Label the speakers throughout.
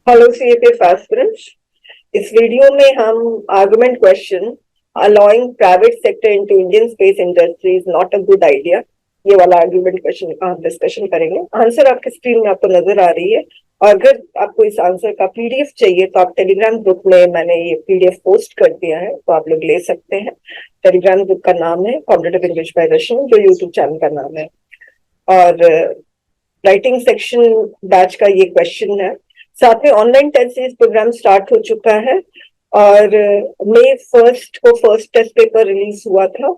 Speaker 1: Hello CAPF aspirants. इस video में हम argument question allowing private sector into Indian space industry is not a good idea, ये वाला argument question का हम डिस्कशन करेंगे। आंसर आपके स्क्रीन में आपको नजर आ रही है, और अगर आपको इस आंसर का पीडीएफ चाहिए तो आप टेलीग्राम ग्रुप में मैंने ये पीडीएफ पोस्ट कर दिया है, तो आप लोग ले सकते हैं। टेलीग्राम ग्रुप का नाम है कॉम्पिटिटिव इंग्लिश बाय रशियन, जो यूट्यूब चैनल का नाम है। और राइटिंग सेक्शन बैच का ये क्वेश्चन है। साथ में online test series program start हो चुका है, और मई 1 को फर्स्ट टेस्ट पेपर रिलीज हुआ था,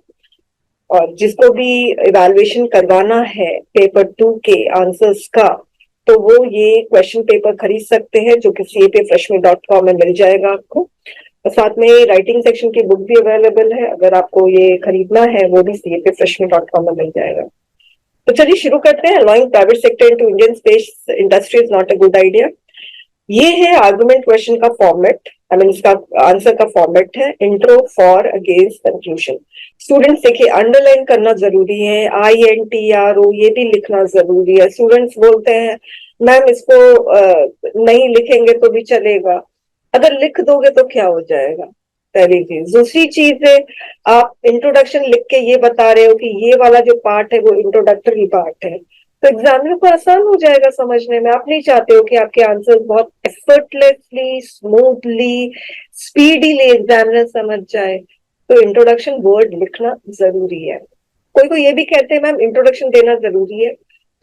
Speaker 1: और जिसको भी इवैल्यूएशन करवाना है पेपर 2 के आंसर्स का, तो वो ये क्वेश्चन पेपर खरीद सकते हैं, जो कि capfreshme.com में मिल जाएगा आपको। और साथ में राइटिंग सेक्शन की बुक भी अवेलेबल है, अगर आपको ये खरीदना है वो भी capfreshme.com में मिल जाएगा। तो चलिए शुरू करते हैं। Allowing private sector into Indian space industry is not a good idea. ये है आर्गुमेंट क्वेश्चन का फॉर्मेट, आई मीन इसका आंसर का फॉर्मेट है intro, for, against, conclusion. Students देखिए, अंडरलाइन करना जरूरी है, INTRO ये भी लिखना जरूरी है। स्टूडेंट्स बोलते हैं मैम इसको नहीं लिखेंगे तो भी चलेगा। अगर लिख दोगे तो क्या हो जाएगा, पहली चीज। दूसरी चीज है, आप इंट्रोडक्शन लिख के ये बता रहे हो कि ये वाला जो पार्ट है वो इंट्रोडक्टरी पार्ट है, तो एग्जामिनर को आसान हो जाएगा समझने में। आप नहीं चाहते हो कि आपके आंसर बहुत एफर्टलेसली, स्मूथली, स्पीडीली एग्जामिनर समझ जाए, तो इंट्रोडक्शन वर्ड लिखना जरूरी है। कोई कोई ये भी कहते हैं मैम इंट्रोडक्शन देना जरूरी है,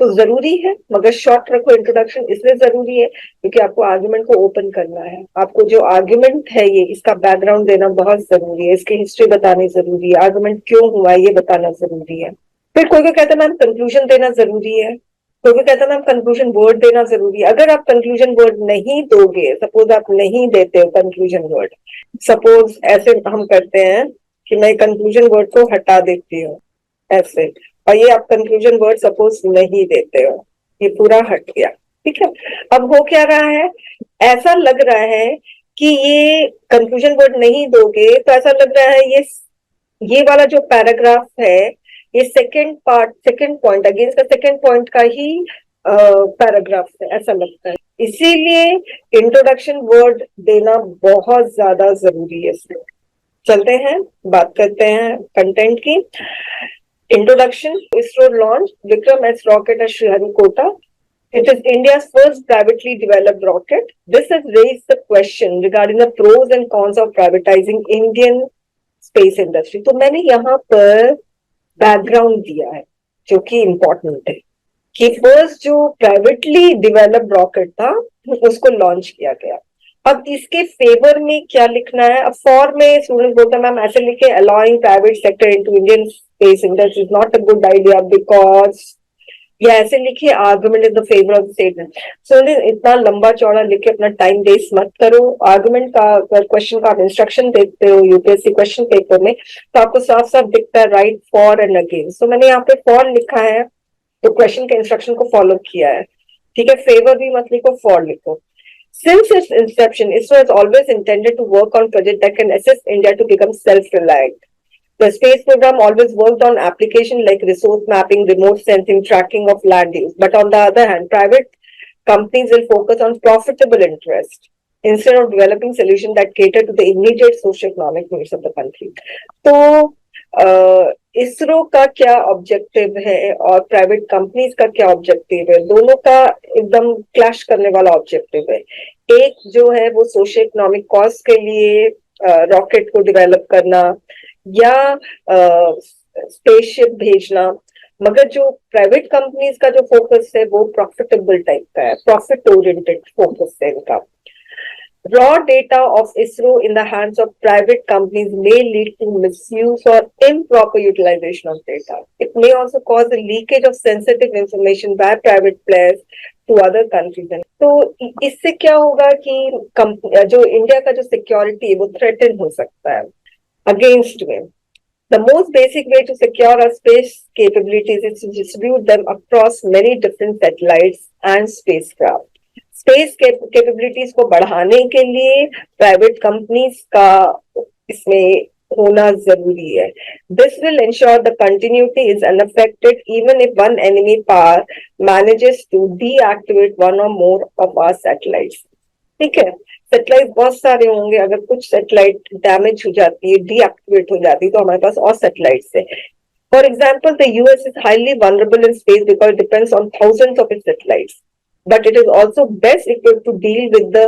Speaker 1: तो जरूरी है, मगर शॉर्ट रखो इंट्रोडक्शन। इसलिए जरूरी है क्योंकि आपको आर्ग्यूमेंट को ओपन करना है। आपको जो आर्ग्यूमेंट है ये, इसका बैकग्राउंड देना बहुत जरूरी है, इसकी हिस्ट्री बतानी जरूरी है, आर्ग्यूमेंट क्यों हुआ ये बताना जरूरी है। फिर कोई को कहता है मैम कंक्लूजन देना जरूरी है, कोई को कहता है मैम कंक्लूजन वर्ड देना जरूरी है। अगर आप कंक्लूजन वर्ड नहीं दोगे, सपोज आप नहीं देते हो कंक्लूजन वर्ड, सपोज ऐसे हम करते हैं कि मैं कंक्लूजन वर्ड को हटा देती हूँ ऐसे, और ये आप कंक्लूजन वर्ड सपोज नहीं देते हो, ये पूरा हट गया, ठीक है। अब हो क्या रहा है, ऐसा लग रहा है कि ये कंक्लूजन वर्ड नहीं दोगे तो ऐसा लग रहा है ये वाला जो पैराग्राफ है, ये second part, second point, against का सेकंड पॉइंट का ही पैराग्राफ है, ऐसा लगता है। इसीलिए इंट्रोडक्शन वर्ड देना बहुत ज्यादा जरूरी है इसमें। चलते हैं, बात करते हैं कंटेंट की। Introduction. ISRO launch Vikram-S rocket at Sriharikota. It is India's first privately developed rocket. This has raised the question regarding the pros and cons of privatizing Indian space industry. तो मैंने यहाँ पर बैकग्राउंड दिया है जो कि इम्पोर्टेंट है, कि फर्स्ट जो प्राइवेटली डेवलप्ड रॉकेट था उसको लॉन्च किया गया। अब इसके फेवर में क्या लिखना है। अब फॉर में स्टूडेंट बोलता है मैम ऐसे लिखे, allowing private sector into Indian space industry is not a good idea because, या ऐसे लिखिए argument in the favour of statement. So इतना लंबा चौड़ा लिखे अपना टाइम वेस्ट मत करो। आर्गुमेंट का क्वेश्चन का आप इंस्ट्रक्शन देखते हो यूपीएससी क्वेश्चन पेपर में, तो आपको साफ साफ दिखता है राइट, फॉर एंड अगेंस्ट। तो मैंने यहाँ पे फॉर लिखा है, तो क्वेश्चन के इंस्ट्रक्शन को फॉलो किया है, ठीक है। फेवर भी मत लिखो, फॉर लिखो। Since its inception, ISRO has always intended to work on projects that can assist India to become self-reliant. The space program always worked on applications like resource mapping, remote sensing, tracking of land use. But on the other hand, private companies will focus on profitable interest instead of developing solutions that cater to the immediate socio-economic needs of the country. तो इसरो का क्या objective है और private companies का क्या objective है, दोनों का एकदम क्लैश करने वाला ऑब्जेक्टिव है। एक जो है वो सोशल इकोनॉमिक कॉज के लिए रॉकेट को डेवलप करना या स्पेसशिप भेजना, मगर जो प्राइवेट कंपनीज का जो फोकस है वो प्रॉफिटेबल टाइप का है, प्रॉफिट ओरिएंटेड फोकस है इनका। Raw data of ISRO in the hands of private companies may lead to misuse or improper utilization of data. It may also cause a leakage of sensitive information by private players to other countries. तो इससे क्या होगा कि जो India का जो security है वो थ्रेटन हो सकता है अगेंस्ट में। The most basic way to secure our space capabilities is to distribute them across many different satellites and spacecraft. Space capabilities को बढ़ाने के लिए प्राइवेट कंपनीज का इसमें होना जरूरी है। This will ensure the continuity is unaffected even if one enemy power manages to deactivate one or more of our satellites. ठीक है। सेटेलाइट बहुत सारे होंगे, अगर कुछ सेटेलाइट डैमेज हो जाती है, डीएक्टिवेट हो जाती है, तो हमारे पास और सेटेलाइट्स है। For example, the US is highly vulnerable in space because it depends on thousands of its satellites. But it is also best equipped to deal with the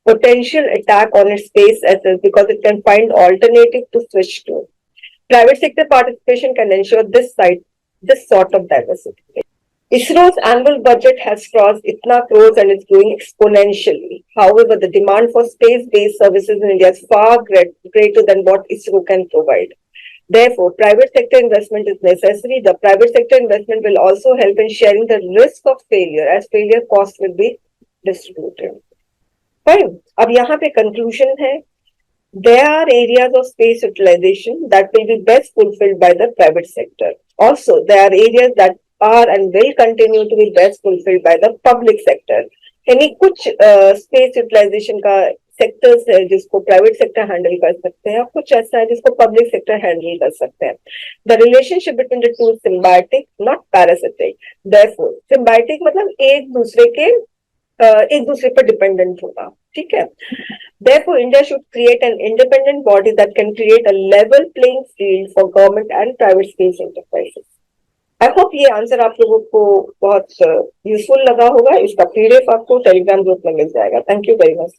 Speaker 1: potential attack on its space assets because it can find alternative to switch to. Private sector participation can ensure this sort of diversity. ISRO's annual budget has crossed itna crores and is growing exponentially. However, the demand for space-based services in India is far greater than what ISRO can provide. Therefore, private sector investment is necessary. The private sector investment will also help in sharing the risk of failure as failure costs will be distributed. Fine. अब यहाँ पे conclusion है. There are areas of space utilization that will be best fulfilled by the private sector. Also, there are areas that are and will continue to be best fulfilled by the public sector. यानी कुछ space utilization का sectors है जिसको private sector handle कर सकते हैं, और कुछ ऐसा है जिसको पब्लिक सेक्टर हैंडल कर सकते हैं. The relationship between the two symbiotic not parasitic. Therefore symbiotic मतलब एक दूसरे पर डिपेंडेंट होगा. ठीक है. Therefore, India should create an independent body that can create a level playing field for government and private space enterprises. I hope ये answer आप लोगों को बहुत यूजफुल लगा होगा. इसका पीडीएफ आपको टेलीग्राम ग्रुप में मिल जाएगा. Thank you very much.